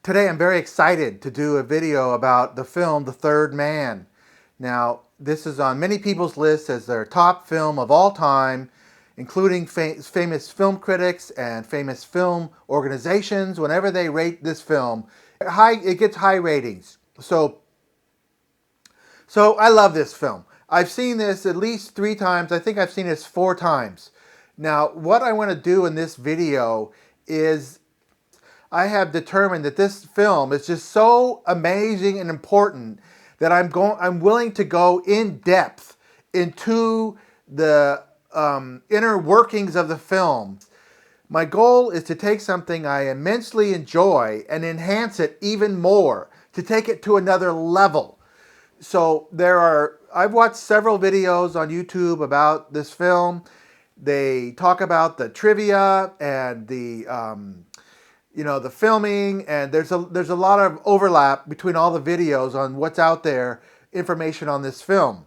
Today I'm very excited to do a video about the film The Third Man. Now, this is on many people's lists as their top film of all time, including famous film critics and famous film organizations. Whenever they rate this film, it gets high ratings. So I love this film. I've seen this at least 3 times. I think I've seen this 4 times. Now, what I want to do in this video is I have determined that this film is just so amazing and important that I'm willing to go in depth into the inner workings of the film. My goal is to take something I immensely enjoy and enhance it even more, to take it to another level. So I've watched several videos on YouTube about this film. They talk about the trivia and the filming, and there's a lot of overlap between all the videos on what's out there, information on this film.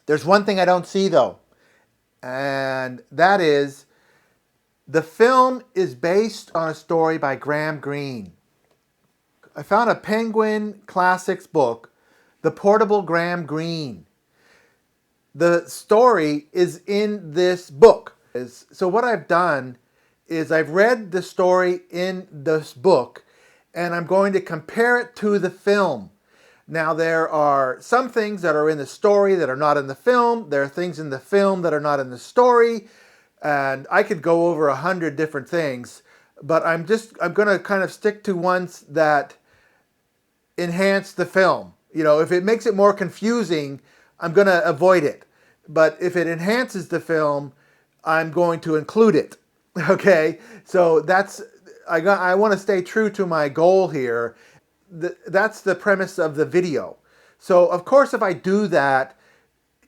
There's one thing I don't see though, and that is the film is based on a story by Graham Greene. I found a Penguin Classics book, The Portable Graham Greene. The story is in this book. So what I've done is I've read the story in this book and I'm going to compare it to the film. Now, there are some things that are in the story that are not in the film. There are things in the film that are not in the story. And I could go over 100 different things, but I'm going to kind of stick to ones that enhance the film. If it makes it more confusing, I'm going to avoid it. But if it enhances the film, I'm going to include it. Okay, so I want to stay true to my goal here. That's the premise of the video. So of course, if I do that,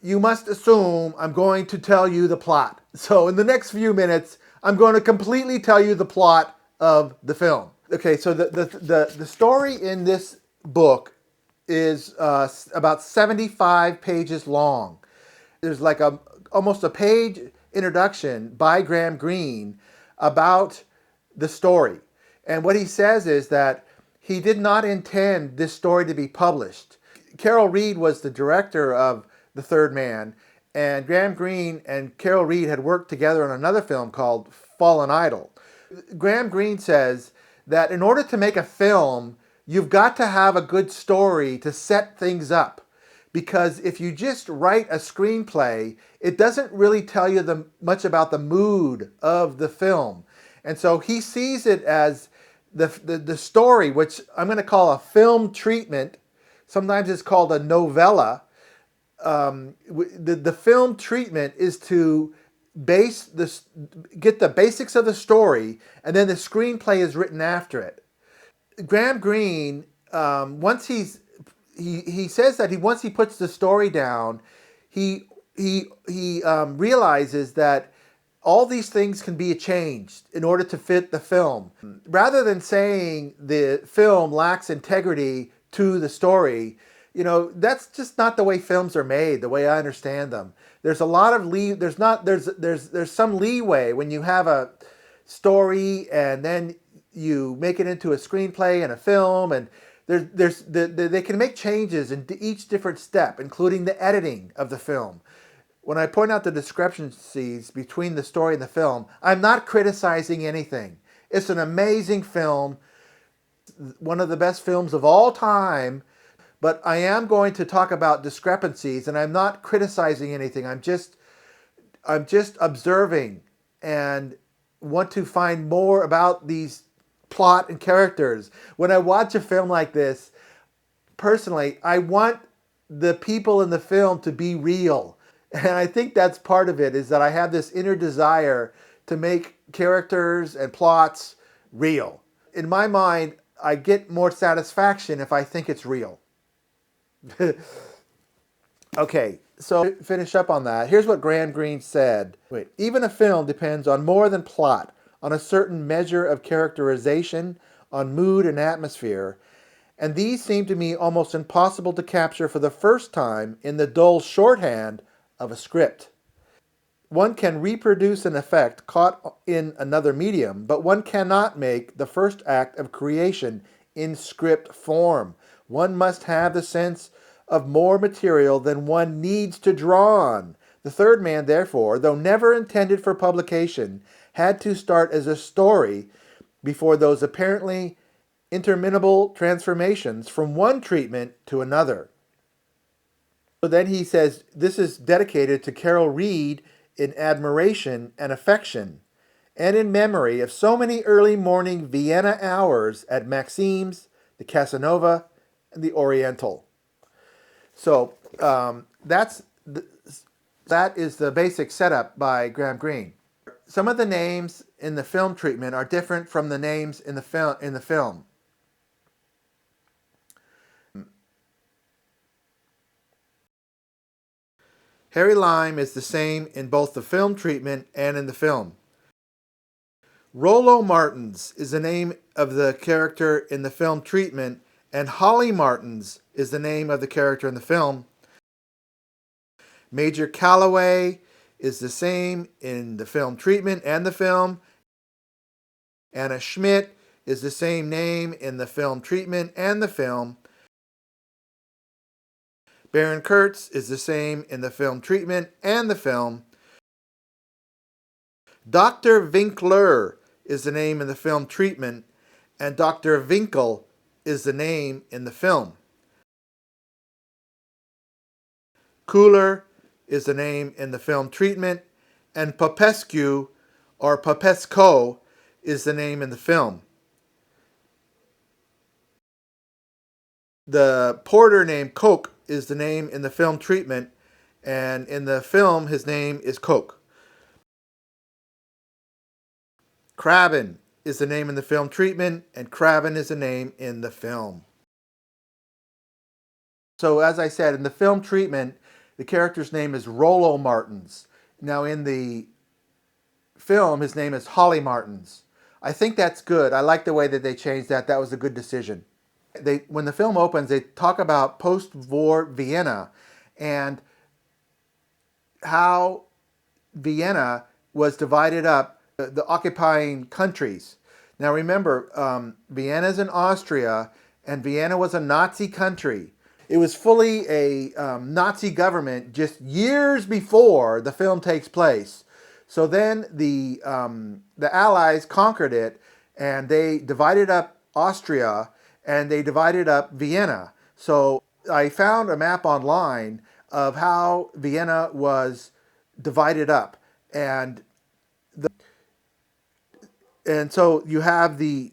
you must assume I'm going to tell you the plot. So in the next few minutes, I'm going to completely tell you the plot of the film. Okay, so the story in this book is about 75 pages long. There's like almost a page introduction by Graham Greene about the story. And what he says is that he did not intend this story to be published. Carol Reed was the director of The Third Man, and Graham Greene and Carol Reed had worked together on another film called Fallen Idol. Graham Greene says that in order to make a film, you've got to have a good story to set things up. Because if you just write a screenplay, it doesn't really tell you much about the mood of the film. And so he sees it as the story, which I'm going to call a film treatment. Sometimes it's called a novella. The film treatment is to get the basics of the story, and then the screenplay is written after it. Graham Greene, he says that once he puts the story down, he realizes that all these things can be changed in order to fit the film. Rather than saying the film lacks integrity to the story, that's just not the way films are made, the way I understand them. There's a lot of there's some leeway when you have a story and then you make it into a screenplay and a film, and they can make changes in each different step, including the editing of the film. When I point out the discrepancies between the story and the film, I'm not criticizing anything. It's an amazing film, one of the best films of all time, but I am going to talk about discrepancies, and I'm not criticizing anything. I'm just observing and want to find more about these plot and characters. When I watch a film like this, personally, I want the people in the film to be real. And I think that's part of it, is that I have this inner desire to make characters and plots real. In my mind, I get more satisfaction if I think it's real. Okay, so to finish up on that, here's what Graham Greene said. Even a film depends on more than plot, on a certain measure of characterization, on mood and atmosphere, and these seem to me almost impossible to capture for the first time in the dull shorthand of a script. One can reproduce an effect caught in another medium, but one cannot make the first act of creation in script form. One must have the sense of more material than one needs to draw on. The third man, therefore, though never intended for publication, had to start as a story before those apparently interminable transformations from one treatment to another. So then he says, this is dedicated to Carol Reed in admiration and affection, and in memory of so many early morning Vienna hours at Maxime's, the Casanova, and the Oriental. So that is the basic setup by Graham Greene. Some of the names in the film treatment are different from the names in the film. Harry Lime is the same in both the film treatment and in the film. Rollo Martins is the name of the character in the film treatment, and Holly Martins is the name of the character in the film. Major Calloway is the same in the film treatment and the film. Anna Schmidt is the same name in the film treatment and the film. Baron Kurtz is the same in the film treatment and the film. Dr. Winkler is the name in the film treatment, and Dr. Winkel is the name in the film. Cooler is the name in the film treatment, and Popescu or Popesco is the name in the film. The porter named Coke is the name in the film treatment, and in the film his name is Coke. Craven is the name in the film treatment, and Craven is the name in the film. So as I said, in the film treatment, the character's name is Rollo Martins. Now in the film, his name is Holly Martins. I think that's good. I like the way that they changed that. That was a good decision. When the film opens, they talk about post-war Vienna and how Vienna was divided up, the occupying countries. Now remember, Vienna is in Austria, and Vienna was a Nazi country. It was fully a Nazi government just years before the film takes place. So then the Allies conquered it, and they divided up Austria, and they divided up Vienna. So I found a map online of how Vienna was divided up, and so you have the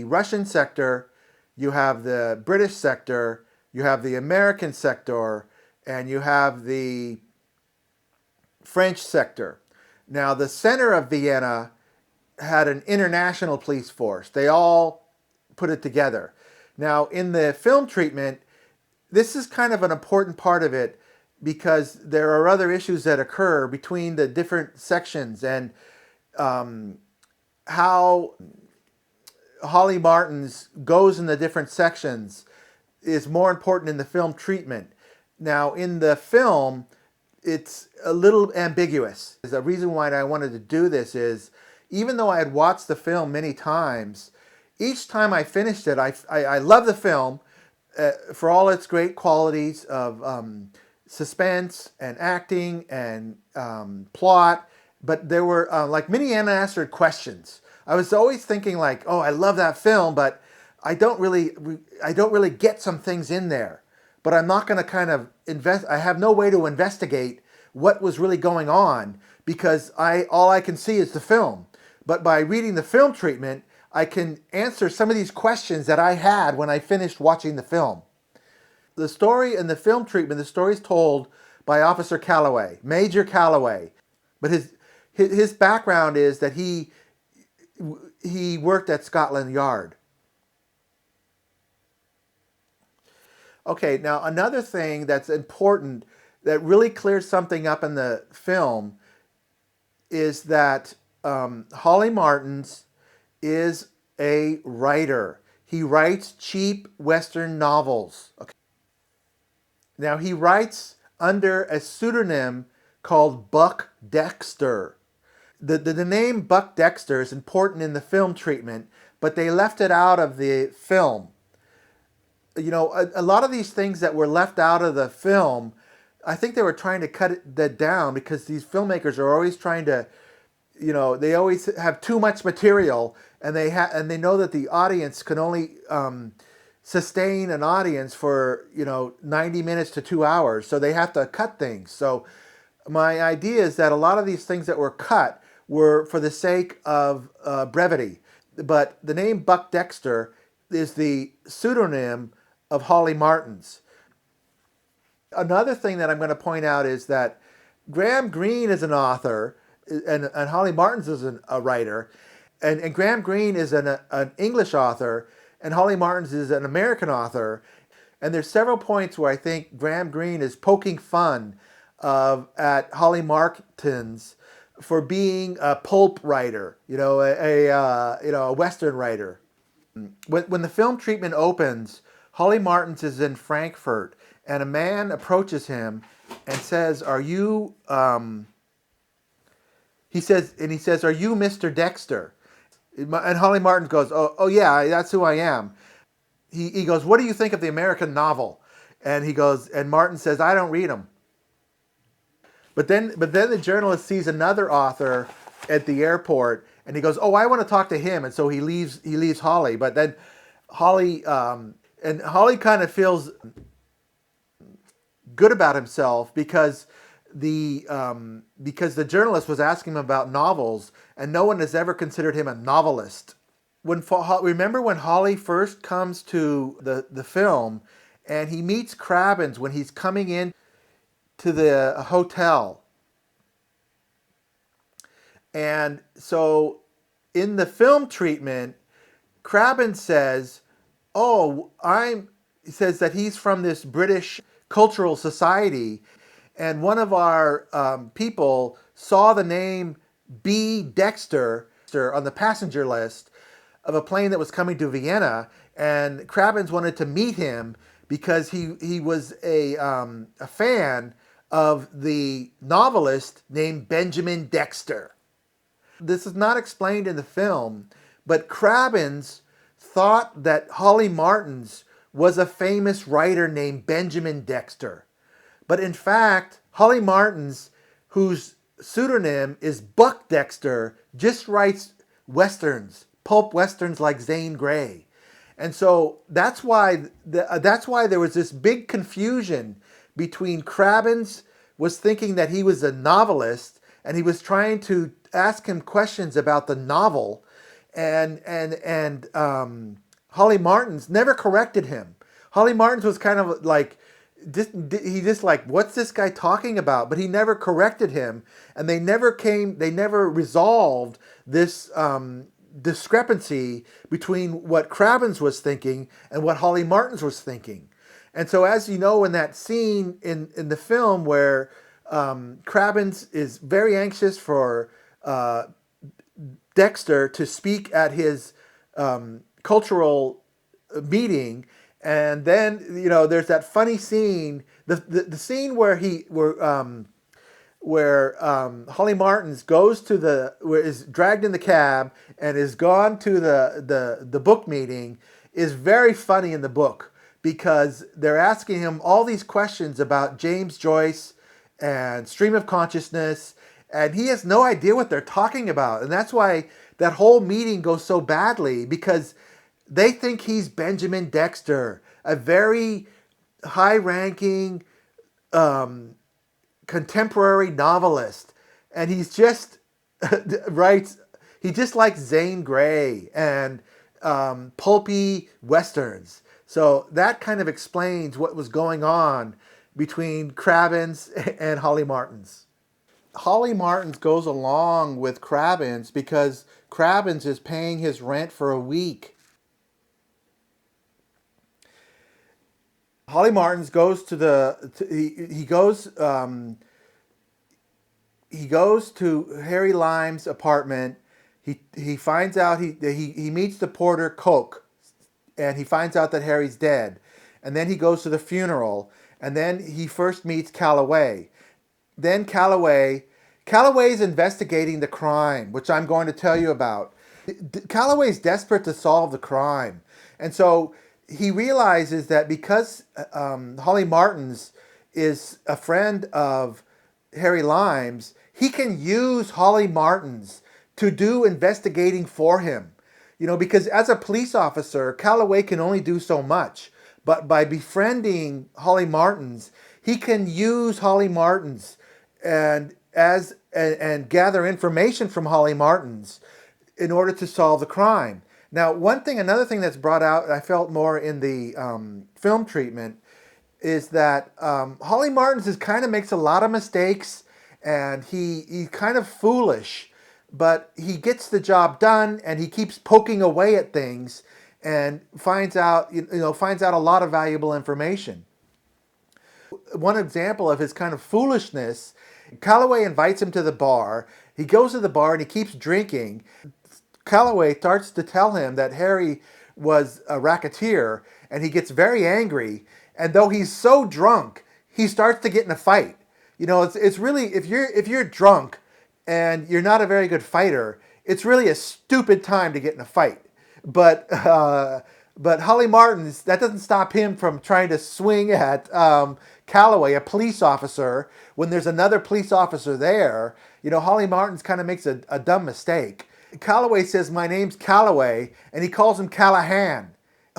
Russian sector, you have the British sector, you have the American sector, and you have the French sector. Now the center of Vienna had an international police force. They all put it together. Now in the film treatment, this is kind of an important part of it because there are other issues that occur between the different sections, and how Holly Martins goes in the different sections is more important in the film treatment. Now in the film, it's a little ambiguous. The reason why I wanted to do this is, even though I had watched the film many times, each time I finished it, I love the film for all its great qualities of suspense and acting and plot, but there were like many unanswered questions. I was always thinking like, oh, I love that film, but I don't really get some things in there. But I'm not going to kind of I have no way to investigate what was really going on because all I can see is the film. But by reading the film treatment, I can answer some of these questions that I had when I finished watching the film. The story in the film treatment, the story is told by Officer Calloway, Major Calloway. But his background is that he worked at Scotland Yard. Okay, now another thing that's important that really clears something up in the film is that Holly Martins is a writer. He writes cheap Western novels. Okay. Now he writes under a pseudonym called Buck Dexter. The name Buck Dexter is important in the film treatment, but they left it out of the film. A lot of these things that were left out of the film, I think they were trying to that down because these filmmakers are always trying to, they always have too much material, and they know that the audience can only sustain an audience for 90 minutes to 2 hours, so they have to cut things. So my idea is that a lot of these things that were cut were for the sake of brevity, but the name Buck Dexter is the pseudonym of Holly Martins. Another thing that I'm going to point out is that Graham Greene is an author, and Holly Martins is a writer, and Graham Greene is an English author, and Holly Martins is an American author. And there's several points where I think Graham Greene is poking fun at Holly Martins for being a pulp writer, a Western writer. When the film treatment opens, Holly Martins is in Frankfurt, and a man approaches him and says, "Are you?" He says, "Are you Mr. Dexter?" And Holly Martins goes, "Oh yeah, that's who I am." He goes, "What do you think of the American novel?" And he goes, and Martin says, "I don't read them." But then the journalist sees another author at the airport, and he goes, "Oh, I want to talk to him." And so he leaves Holly. But then Holly kind of feels good about himself because the journalist was asking him about novels, and no one has ever considered him a novelist. Remember when Holly first comes to the film, and he meets Crabbins when he's coming in to the hotel. And so in the film treatment, Crabbins says, he says that he's from this British cultural society, and one of our people saw the name B. Dexter on the passenger list of a plane that was coming to Vienna, and Crabbins wanted to meet him because he was a fan of the novelist named Benjamin Dexter. This is not explained in the film, but Crabbins thought that Holly Martins was a famous writer named Benjamin Dexter. But in fact, Holly Martins, whose pseudonym is Buck Dexter, just writes westerns, pulp westerns like Zane Grey. And so that's why there was this big confusion between Crabbins was thinking that he was a novelist, and he was trying to ask him questions about the novel, and Holly Martins never corrected him. Holly Martins was kind of like, what's this guy talking about? But he never corrected him, and they never resolved this discrepancy between what Crabbins was thinking and what Holly Martins was thinking. And so, as you know, in that scene in the film where Crabbins is very anxious for Dexter to speak at his cultural meeting, and then there's that funny scene, the scene where Holly Martins is dragged in the cab and is gone to the book meeting, is very funny in the book, because they're asking him all these questions about James Joyce and stream of consciousness, and he has no idea what they're talking about. And that's why that whole meeting goes so badly, because they think he's Benjamin Dexter, a very high-ranking contemporary novelist, and he's just he just likes Zane Grey and pulpy westerns. So that kind of explains what was going on between Crabbins and Holly Martins. Holly Martins goes along with Crabbins because Crabbins is paying his rent for a week. Holly Martins goes he goes to Harry Lime's apartment. He finds out he meets the porter Coke, and he finds out that Harry's dead. And then he goes to the funeral, and then he first meets Calloway. Then Calloway's investigating the crime, which I'm going to tell you about. Calloway's desperate to solve the crime. And so he realizes that because Holly Martins is a friend of Harry Lime's, he can use Holly Martins to do investigating for him. Because as a police officer, Calloway can only do so much. But by befriending Holly Martins, he can use Holly Martins and gather information from Holly Martins in order to solve the crime. Now, another thing that's brought out, I felt more in the film treatment, is that Holly Martins kind of makes a lot of mistakes, and he's kind of foolish, but he gets the job done, and he keeps poking away at things, and finds out a lot of valuable information. One example of his kind of foolishness, Calloway invites him to the bar. He goes to the bar and he keeps drinking. Calloway starts to tell him that Harry was a racketeer, and he gets very angry. And though he's so drunk, he starts to get in a fight. It's really, if you're drunk and you're not a very good fighter, it's really a stupid time to get in a fight. But Holly Martins, that doesn't stop him from trying to swing at Calloway, a police officer, when there's another police officer there. Holly Martins kind of makes a dumb mistake. Calloway says, "My name's Calloway," and he calls him Callahan.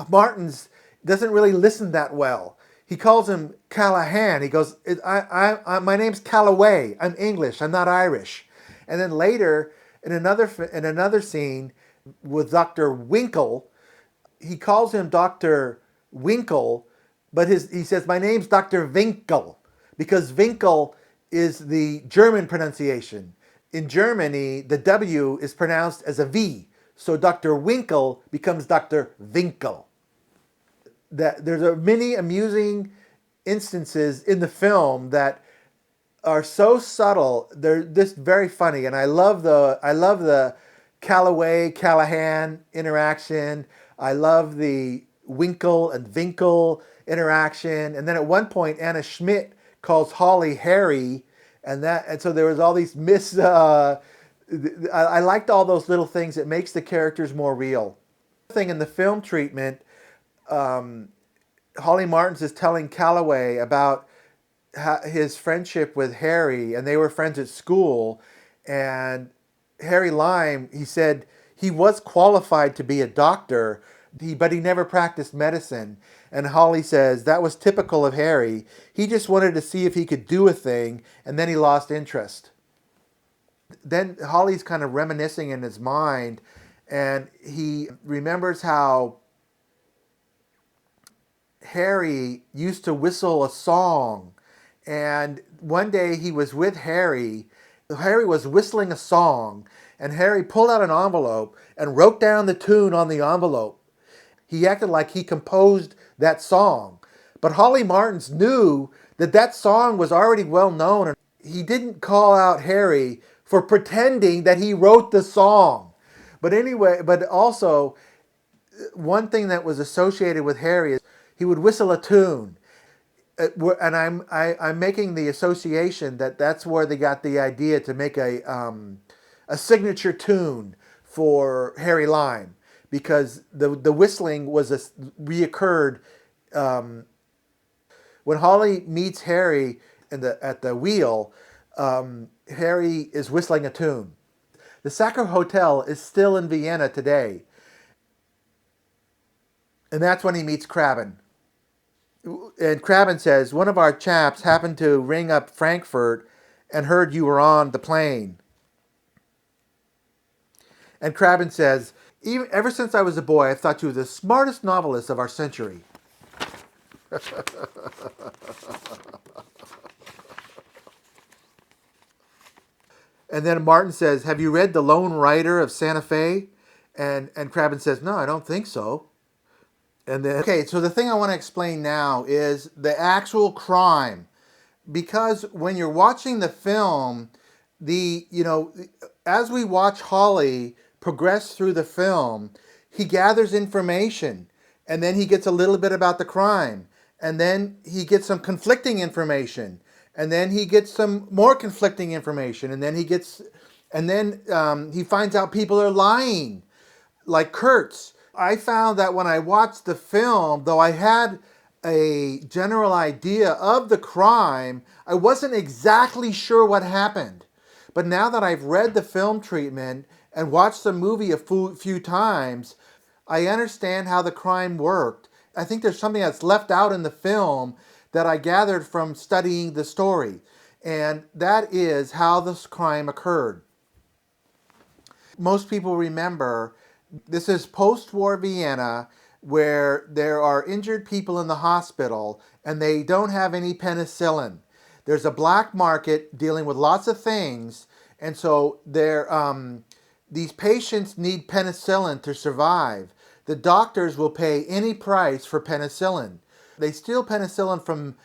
Martins doesn't really listen that well. He calls him Callahan. He goes, "My name's Calloway. I'm English. I'm not Irish." And then later, in another scene with Dr. Winkle, he calls him Dr. Winkle, but he says, "My name's Dr. Winkel," because Winkel is the German pronunciation. In Germany, the W is pronounced as a V, so Dr. Winkle becomes Dr. Winkel. There's many amusing instances in the film that are so subtle. They're just very funny, and I love the Calloway Callahan interaction. I love the Winkle and Winkel interaction, and then at one point Anna Schmidt calls Holly Harry, and so there was all these I liked all those little things. It makes the characters more real. Thing in the film treatment, Holly Martins is telling Calloway about his friendship with Harry, and they were friends at school. And Harry Lime, he said he was qualified to be a doctor, but he never practiced medicine. And Holly says that was typical of Harry. He just wanted to see if he could do a thing, and then he lost interest. Then Holly's kind of reminiscing in his mind, and he remembers how Harry used to whistle a song. And one day he was with Harry. Harry was whistling a song, and Harry pulled out an envelope and wrote down the tune on the envelope. He acted like he composed that song. But Holly Martins knew that song was already well known, and he didn't call out Harry for pretending that he wrote the song. But also, one thing that was associated with Harry is he would whistle a tune. And I'm making the association that's where they got the idea to make a signature tune for Harry Lime, because the whistling reoccurred when Holly meets Harry at the wheel. Harry is whistling a tune. The Sacher Hotel is still in Vienna today, and that's when he meets Crabbin. And Crabbin says, "One of our chaps happened to ring up Frankfurt and heard you were on the plane." And Crabbin says, "Ever since I was a boy, I've thought you were the smartest novelist of our century." And then Martin says, "Have you read The Lone Rider of Santa Fe?" And Crabbin says, "No, I don't think so." And then, okay, so the thing I want to explain now is the actual crime. Because when you're watching the film, as we watch Holly progress through the film, he gathers information, and then he gets a little bit about the crime, and then he gets some conflicting information, and then he gets some more conflicting information, and then he finds out people are lying, like Kurtz. I found that when I watched the film, though I had a general idea of the crime, I wasn't exactly sure what happened. But now that I've read the film treatment and watched the movie a few times, I understand how the crime worked. I think there's something that's left out in the film that I gathered from studying the story, and that is how this crime occurred. Most people remember this is post-war Vienna, where there are injured people in the hospital and they don't have any penicillin. There's a black market dealing with lots of things, and so these patients need penicillin to survive. The doctors will pay any price for penicillin. They steal penicillin from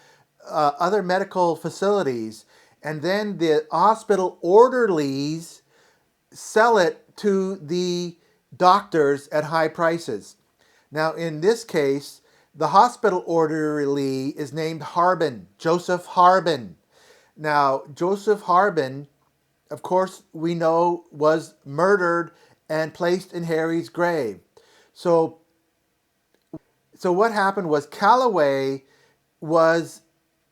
other medical facilities, and then the hospital orderlies sell it to the doctors at high prices. Now, in this case, the hospital orderly is named Harbin, Joseph Harbin. Now, Joseph Harbin, of course, we know was murdered and placed in Harry's grave. So, so what happened was Calloway was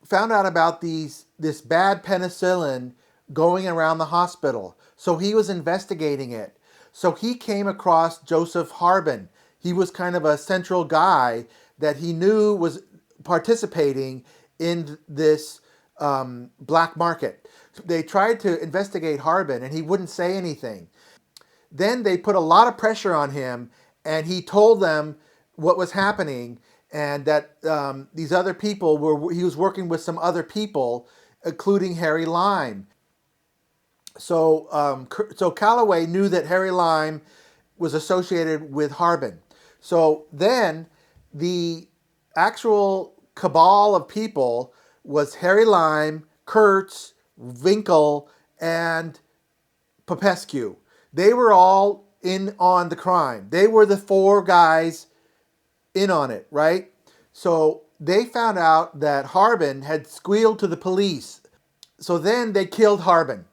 found out about this bad penicillin going around the hospital. So he was investigating it. So he came across Joseph Harbin. He was kind of a central guy that he knew was participating in this black market. They tried to investigate Harbin and he wouldn't say anything. Then they put a lot of pressure on him and he told them what was happening, and that these other people he was working with some other people, including Harry Lime. So Calloway knew that Harry Lime was associated with Harbin. So then the actual cabal of people was Harry Lime, Kurtz, Winkle, and Popescu. They were all in on the crime. They were the four guys in on it, right? So they found out that Harbin had squealed to the police. So then they killed Harbin.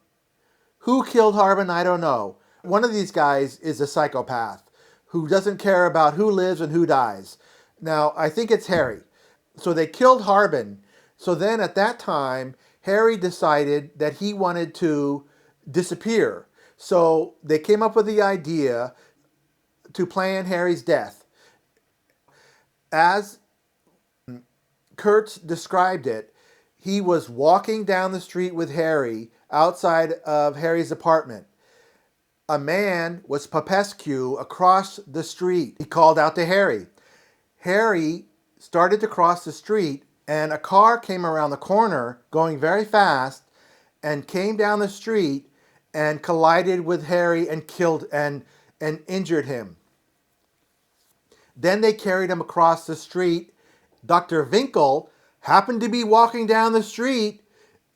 Who killed Harbin? I don't know. One of these guys is a psychopath who doesn't care about who lives and who dies. Now, I think it's Harry. So they killed Harbin. So then at that time, Harry decided that he wanted to disappear. So they came up with the idea to plan Harry's death. As Kurtz described it, he was walking down the street with Harry outside of Harry's apartment. A man was Popescu across the street. He called out to Harry. Harry started to cross the street, and a car came around the corner going very fast and came down the street and collided with Harry and killed and injured him. Then they carried him across the street. Dr. Winkle happened to be walking down the street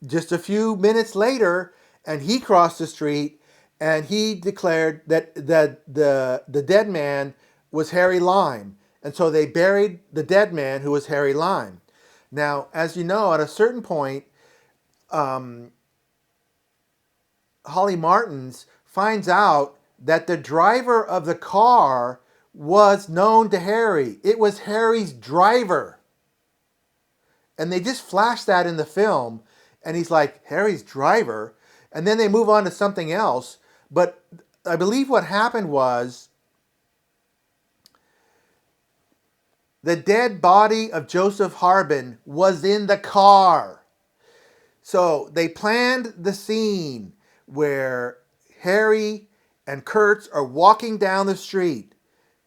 just a few minutes later, and he crossed the street and he declared that the dead man was Harry Lime. And so they buried the dead man, who was Harry Lime. Now, as you know, at a certain point, Holly Martins finds out that the driver of the car was known to Harry. It was Harry's driver. And they just flash that in the film, and he's like, Harry's driver? And then they move on to something else. But I believe what happened was the dead body of Joseph Harbin was in the car. So they planned the scene where Harry and Kurtz are walking down the street.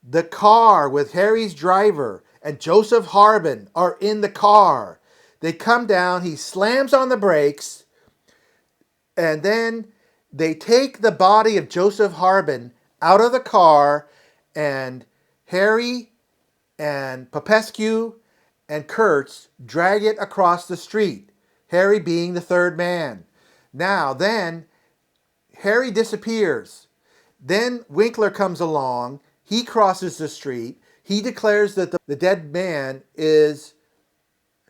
The car with Harry's driver and Joseph Harbin are in the car. They come down, he slams on the brakes, and then they take the body of Joseph Harbin out of the car, and Harry and Popescu and Kurtz drag it across the street, Harry being the third man. Now, then, Harry disappears. Then Winkler comes along. He crosses the street. He declares that the dead man is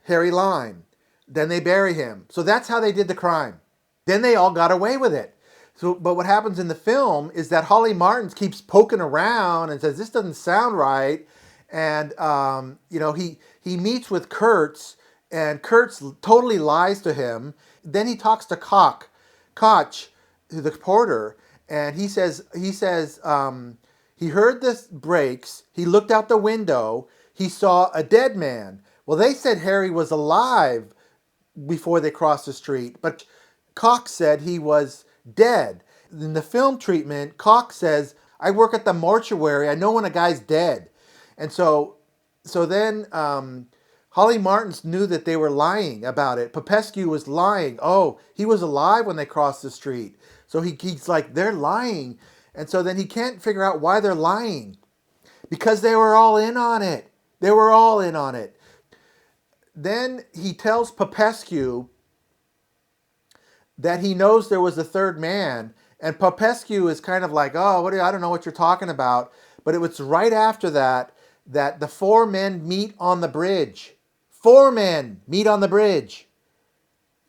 Harry Lime. Then they bury him. So that's how they did the crime. Then they all got away with it. So, but what happens in the film is that Holly Martins keeps poking around and says, "This doesn't sound right." And he meets with Kurtz, and Kurtz totally lies to him. Then he talks to Koch, the porter, and he says he heard the brakes. He looked out the window. He saw a dead man. Well, they said Harry was alive before they crossed the street, but Cox said he was dead. In the film treatment, Cox says, "I work at the mortuary. I know when a guy's dead." And so then Holly Martins knew that they were lying about it. Popescu was lying. Oh, he was alive when they crossed the street. So he's like, they're lying. And so then he can't figure out why they're lying. Because they were all in on it. They were all in on it. Then he tells Popescu that he knows there was a third man, and Popescu is kind of like, "Oh, I don't know what you're talking about." But it was right after that that the four men meet on the bridge. Four men meet on the bridge.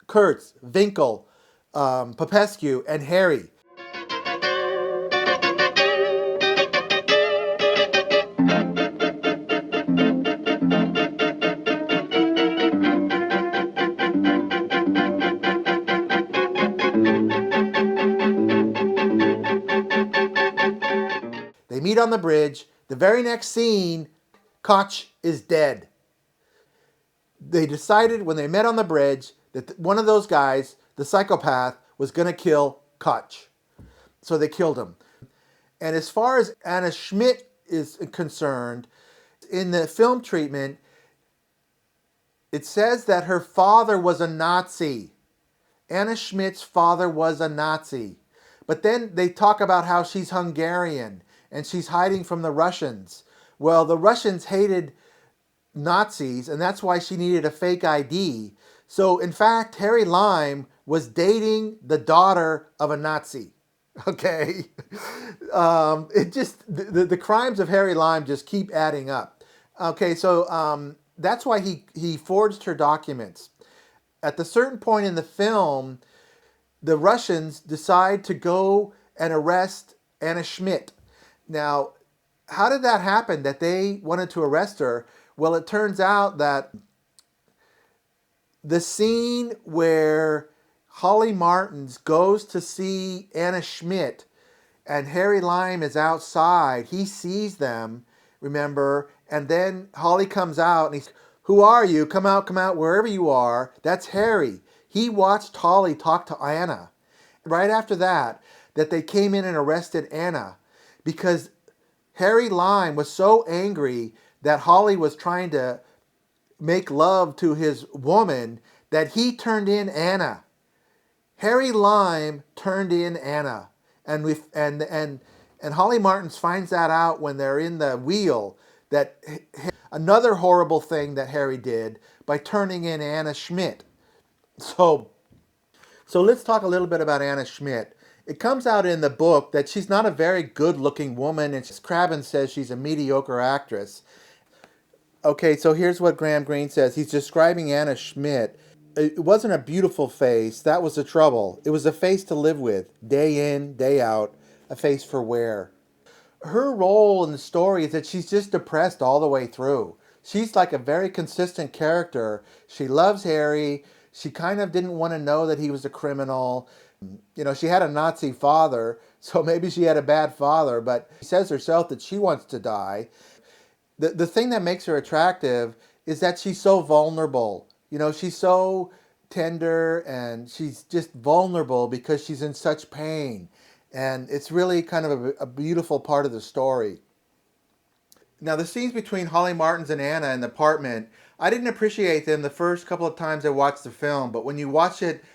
Kurtz, Winkel, Popescu, and Harry. They meet on the bridge. The very next scene, Koch is dead. They decided when they met on the bridge that one of those guys, the psychopath, was going to kill Koch. So they killed him. And as far as Anna Schmidt is concerned, in the film treatment, it says that her father was a Nazi. Anna Schmidt's father was a Nazi. But then they talk about how she's Hungarian and she's hiding from the Russians. Well, the Russians hated Nazis, and that's why she needed a fake ID. So, in fact, Harry Lime was dating the daughter of a Nazi. Okay, it just the crimes of Harry Lime just keep adding up. Okay, so that's why he forged her documents. At the certain point in the film, the Russians decide to go and arrest Anna Schmidt. Now, how did that happen that they wanted to arrest her? Well, it turns out that the scene where Holly Martins goes to see Anna Schmidt and Harry Lime is outside, he sees them, remember, and then Holly comes out and he's, "Who are you? Come out, wherever you are." That's Harry. He watched Holly talk to Anna. Right after that they came in and arrested Anna because Harry Lime was so angry that Holly was trying to make love to his woman that he turned in Anna. Harry Lime turned in Anna, and Holly Martins finds that out when they're in the wheel. That another horrible thing that Harry did by turning in Anna Schmidt. So let's talk a little bit about Anna Schmidt. It comes out in the book that she's not a very good-looking woman, and Crabbin says she's a mediocre actress. Okay, so here's what Graham Greene says. He's describing Anna Schmidt. It wasn't a beautiful face. That was the trouble. It was a face to live with, day in, day out, a face for wear. Her role in the story is that she's just depressed all the way through. She's like a very consistent character. She loves Harry. She kind of didn't want to know that he was a criminal. You know, she had a Nazi father, so maybe she had a bad father, but she says herself that she wants to die. The thing that makes her attractive is that she's so vulnerable. You know, she's so tender and she's just vulnerable because she's in such pain. And it's really kind of a beautiful part of the story. Now, the scenes between Holly Martins and Anna in the apartment, I didn't appreciate them the first couple of times I watched the film, but when you watch it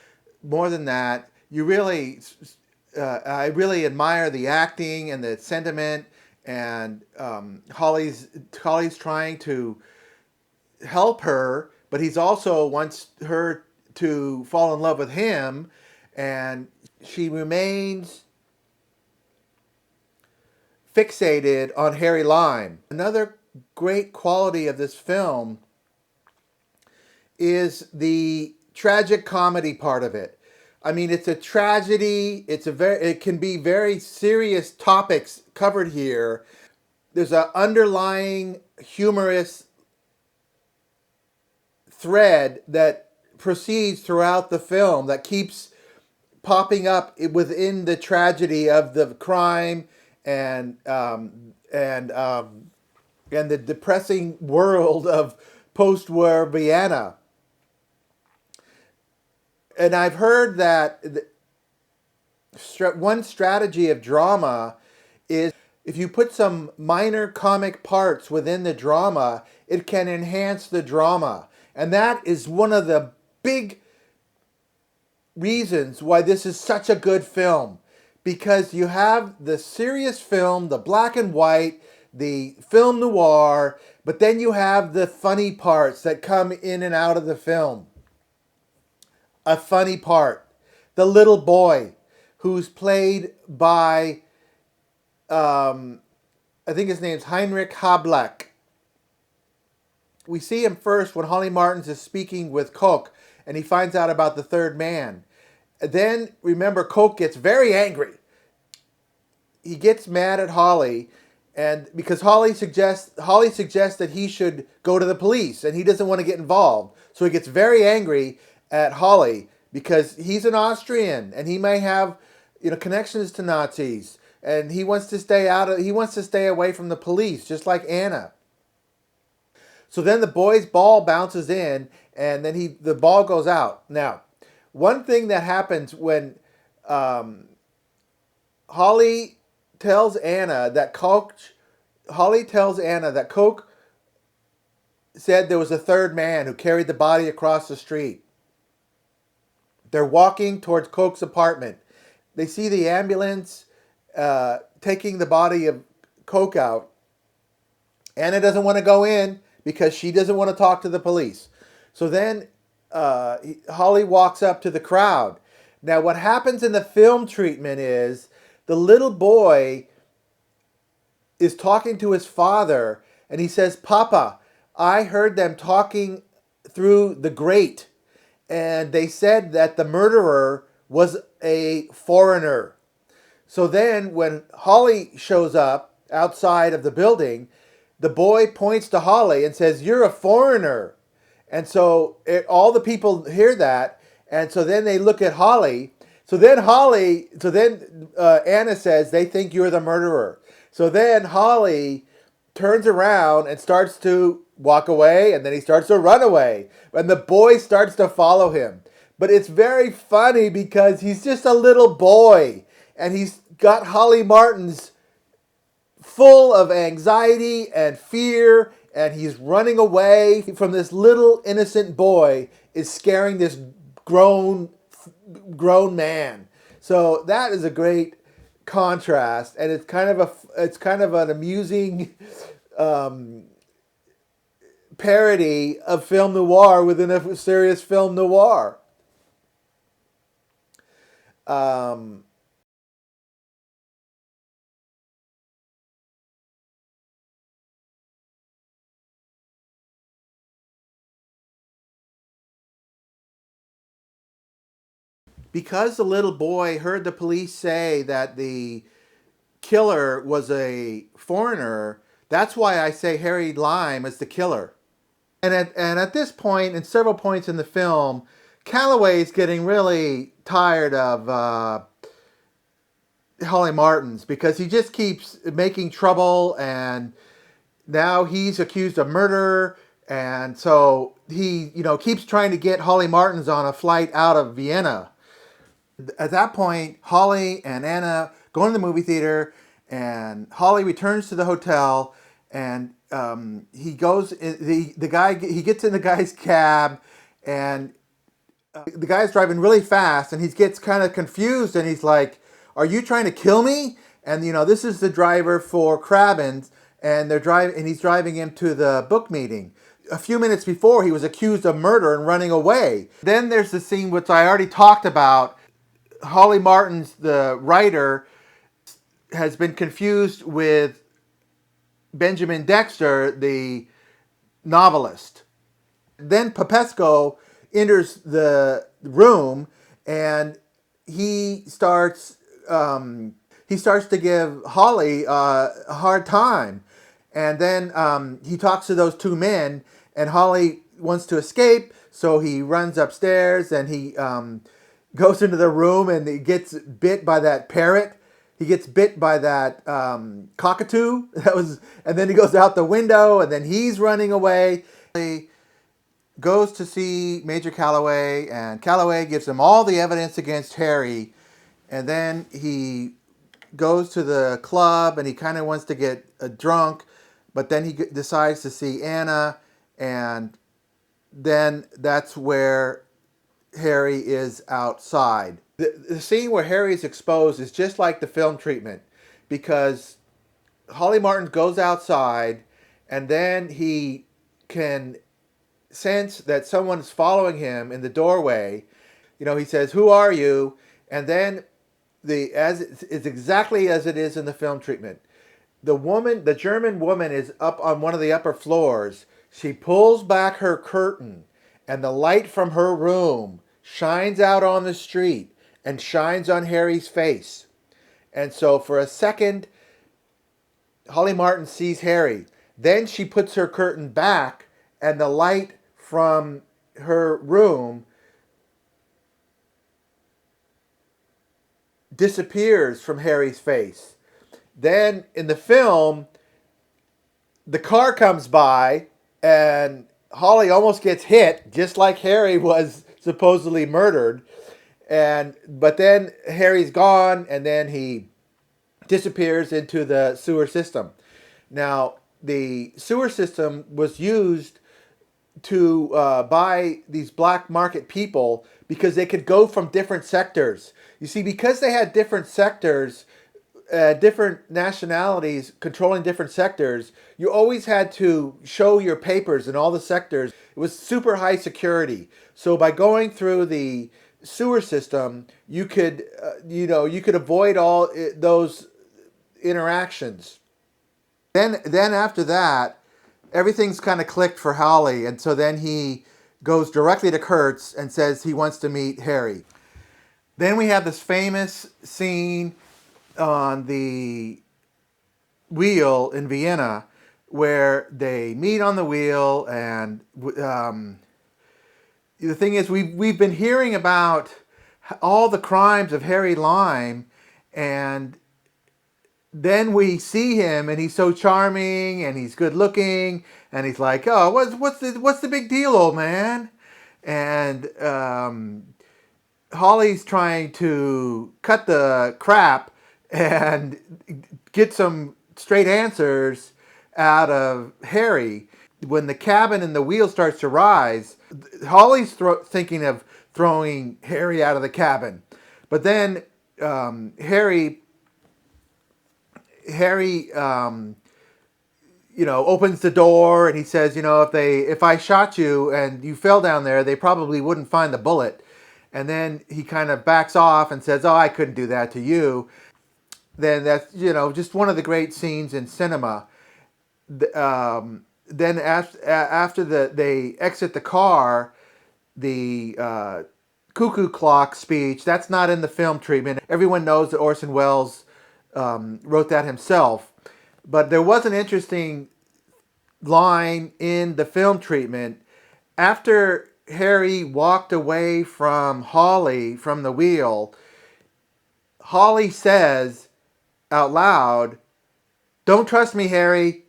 more than that, I really admire the acting and the sentiment, and Holly's trying to help her, but he's also wants her to fall in love with him, and she remains fixated on Harry Lime. Another great quality of this film is the tragic comedy part of it. I mean, it's a tragedy. It can be very serious topics covered here. There's an underlying humorous thread that proceeds throughout the film that keeps popping up within the tragedy of the crime and and the depressing world of post-war Vienna. And I've heard that one strategy of drama is if you put some minor comic parts within the drama, it can enhance the drama. And that is one of the big reasons why this is such a good film. Because you have the serious film, the black and white, the film noir, but then you have the funny parts that come in and out of the film. A funny part. The little boy who's played by, I think his name's Heinrich Hableck. We see him first when Holly Martins is speaking with Coke and he finds out about the third man. Then, remember, Coke gets very angry. He gets mad at Holly, and because Holly suggests that he should go to the police, and he doesn't want to get involved. So he gets very angry at Holly because he's an Austrian and he may have, connections to Nazis, and he wants to stay away from the police, just like Anna. So then the boy's ball bounces in, and then the ball goes out. Now, one thing that happens when Holly tells Anna that Coke said there was a third man who carried the body across the street. They're walking towards Coke's apartment. They see the ambulance taking the body of Coke out. Anna doesn't want to go in because she doesn't want to talk to the police. So then Holly walks up to the crowd. Now, what happens in the film treatment is the little boy is talking to his father, and he says, "Papa, I heard them talking through the grate, and they said that the murderer was a foreigner." So then when Holly shows up outside of the building, the boy points to Holly and says, "You're a foreigner." And so all the people hear that, and so then they look at Holly. So then Anna says, "They think you're the murderer." So then Holly turns around and starts to walk away, and then he starts to run away. And the boy starts to follow him. But it's very funny because he's just a little boy, and he's got Holly Martins full of anxiety and fear, and he's running away from this little innocent boy is scaring this grown man. So that is a great contrast, and it's kind of an amusing parody of film noir within a serious film noir. Because the little boy heard the police say that the killer was a foreigner, that's why I say Harry Lime is the killer. And at this point, and several points in the film, Calloway's getting really tired of Holly Martins because he just keeps making trouble, and now he's accused of murder, and so he keeps trying to get Holly Martins on a flight out of Vienna. At that point, Holly and Anna go in the movie theater, and Holly returns to the hotel, and he gets in the guy's cab, and the guy's driving really fast, and he gets kind of confused, and he's like, "Are you trying to kill me?" And this is the driver for Crabbins, and he's driving him to the book meeting. A few minutes before, he was accused of murder and running away. Then there's the scene which I already talked about. Holly Martins, the writer, has been confused with Benjamin Dexter, the novelist. Then Popesco enters the room, and he starts he starts to give Holly a hard time, and then he talks to those two men, and Holly wants to escape, so he runs upstairs and he goes into the room and he gets bit by that parrot. He gets bit by that cockatoo. That was, and then he goes out the window, and then he's running away. He goes to see Major Calloway, and Calloway gives him all the evidence against Harry, and then he goes to the club and he kind of wants to get drunk, but then he decides to see Anna, and then that's where Harry is outside. The scene where Harry is exposed is just like the film treatment, because Holly Martin goes outside and then he can sense that someone is following him in the doorway. You know, he says, "Who are you?" And then it's exactly as it is in the film treatment. The German woman, is up on one of the upper floors. She pulls back her curtain, and the light from her room shines out on the street and shines on Harry's face. And so for a second, Holly Martin sees Harry. Then she puts her curtain back, and the light from her room disappears from Harry's face. Then in the film, the car comes by and Holly almost gets hit, just like Harry was supposedly murdered. But then Harry's gone, and then he disappears into the sewer system. Now, the sewer system was used to buy these black market people because they could go from different sectors. You see, because they had different sectors, different nationalities controlling different sectors, you always had to show your papers in all the sectors. It was super high security. So by going through the sewer system, you could, you could avoid all those interactions. Then after that, everything's kind of clicked for Holly, and so then he goes directly to Kurtz and says he wants to meet Harry. Then we have this famous scene on the wheel in Vienna where they meet on the wheel, and the thing is, we've been hearing about all the crimes of Harry Lime, and then we see him, and he's so charming, and he's good looking, and he's like, "Oh, what's the big deal, old man?" And Holly's trying to cut the crap and get some straight answers out of Harry. When the cabin and the wheel starts to rise, Holly's thinking of throwing Harry out of the cabin, but then Harry opens the door, and he says, if I shot you and you fell down there, they probably wouldn't find the bullet. And then he kind of backs off and says, "Oh, I couldn't do that to you." Then that's, just one of the great scenes in cinema. Then after they exit the car, the cuckoo clock speech, that's not in the film treatment. Everyone knows that Orson Welles wrote that himself. But there was an interesting line in the film treatment. After Harry walked away from Holly, from the wheel, Holly says out loud, "Don't trust me, Harry."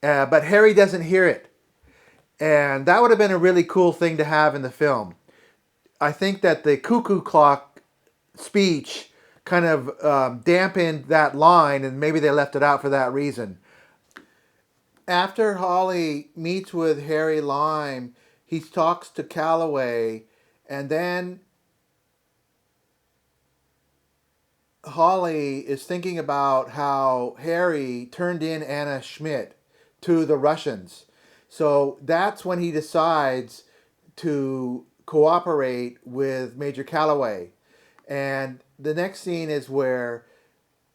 But Harry doesn't hear it. And that would have been a really cool thing to have in the film. I think that the cuckoo clock speech kind of dampened that line, and maybe they left it out for that reason. After Holly meets with Harry Lime, he talks to Calloway, and then Holly is thinking about how Harry turned in Anna Schmidt to the Russians. So that's when he decides to cooperate with Major Calloway. And the next scene is where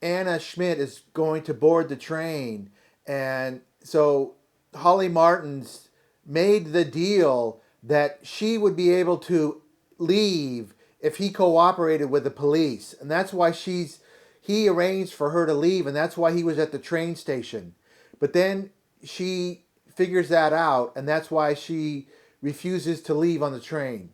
Anna Schmidt is going to board the train. And so Holly Martin's made the deal that she would be able to leave if he cooperated with the police. And that's why he arranged for her to leave, and that's why he was at the train station. But then she figures that out, and that's why she refuses to leave on the train.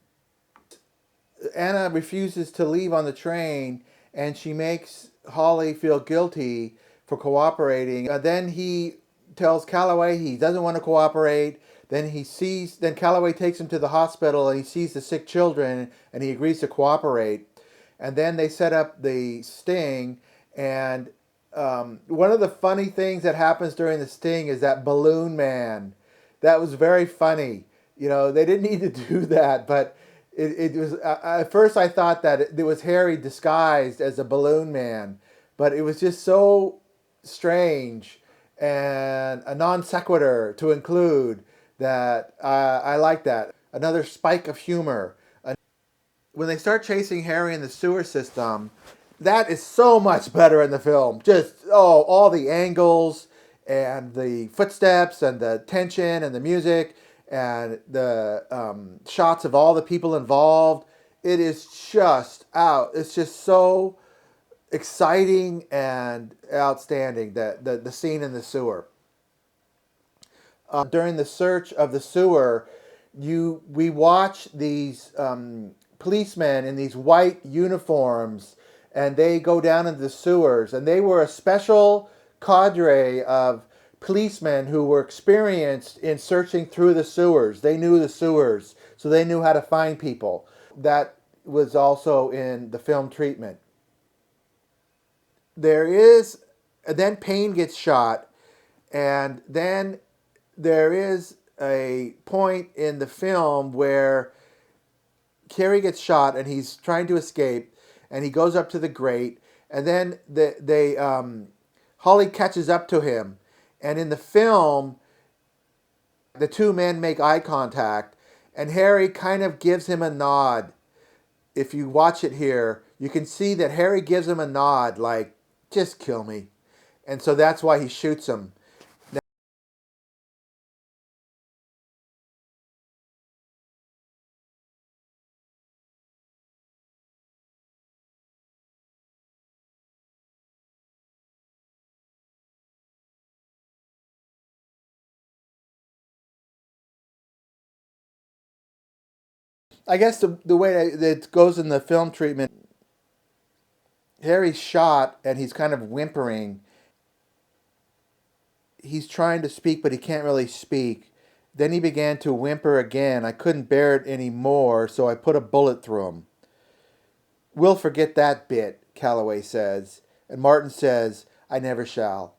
Anna refuses to leave on the train, and she makes Holly feel guilty for cooperating. Then he tells Calloway he doesn't want to cooperate. Then Calloway takes him to the hospital, and he sees the sick children, and he agrees to cooperate. And then they set up the sting, and one of the funny things that happens during the sting is that balloon man. That was very funny. You know, they didn't need to do that, but it was at first I thought that it was Harry disguised as a balloon man, but it was just so strange and a non sequitur to include that I like that. Another spike of humor. When they start chasing Harry in the sewer system, that is so much better in the film. Just, all the angles and the footsteps and the tension and the music and the shots of all the people involved. It is just out. It's just so exciting and outstanding, the scene in the sewer. During the search of the sewer, we watch these policemen in these white uniforms, and they go down into the sewers, and they were a special cadre of policemen who were experienced in searching through the sewers. They knew the sewers, so they knew how to find people. That was also in the film treatment. Then Payne gets shot, and then there is a point in the film where Carrie gets shot and he's trying to escape, and he goes up to the grate, and then Holly catches up to him, and in the film the two men make eye contact, and Harry kind of gives him a nod. If you watch it here, you can see that Harry gives him a nod like, just kill me. And so that's why he shoots him. I guess the way that it goes in the film treatment, Harry's shot and he's kind of whimpering. He's trying to speak, but he can't really speak. Then he began to whimper again. I couldn't bear it anymore, so I put a bullet through him. We'll forget that bit, Calloway says. And Martin says, I never shall.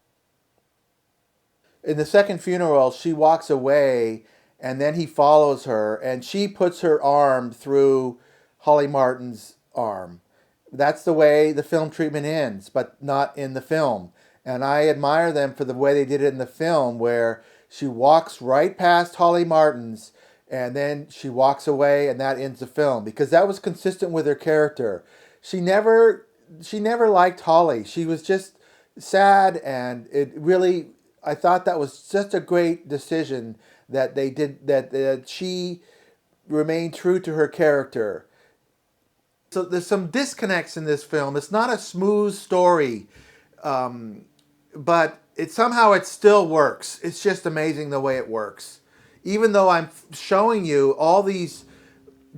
In the second funeral, she walks away, and then he follows her, and she puts her arm through Holly Martin's arm. That's the way the film treatment ends, but not in the film. And I admire them for the way they did it in the film, where she walks right past Holly Martin's, and then she walks away, and that ends the film, because that was consistent with her character. She never liked Holly. She was just sad, and I thought that was such a great decision that they did, that she remained true to her character. So there's some disconnects in this film. It's not a smooth story, but it still works. It's just amazing the way it works. Even though I'm showing you all these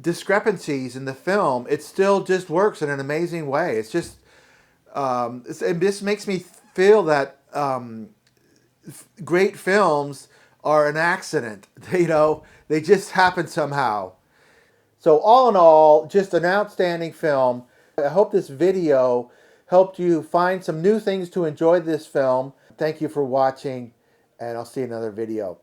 discrepancies in the film, it still just works in an amazing way. It's just it just makes me feel that great films are an accident. They just happen somehow. So all in all, just an outstanding film. I hope this video helped you find some new things to enjoy this film. Thank you for watching, and I'll see you in another video.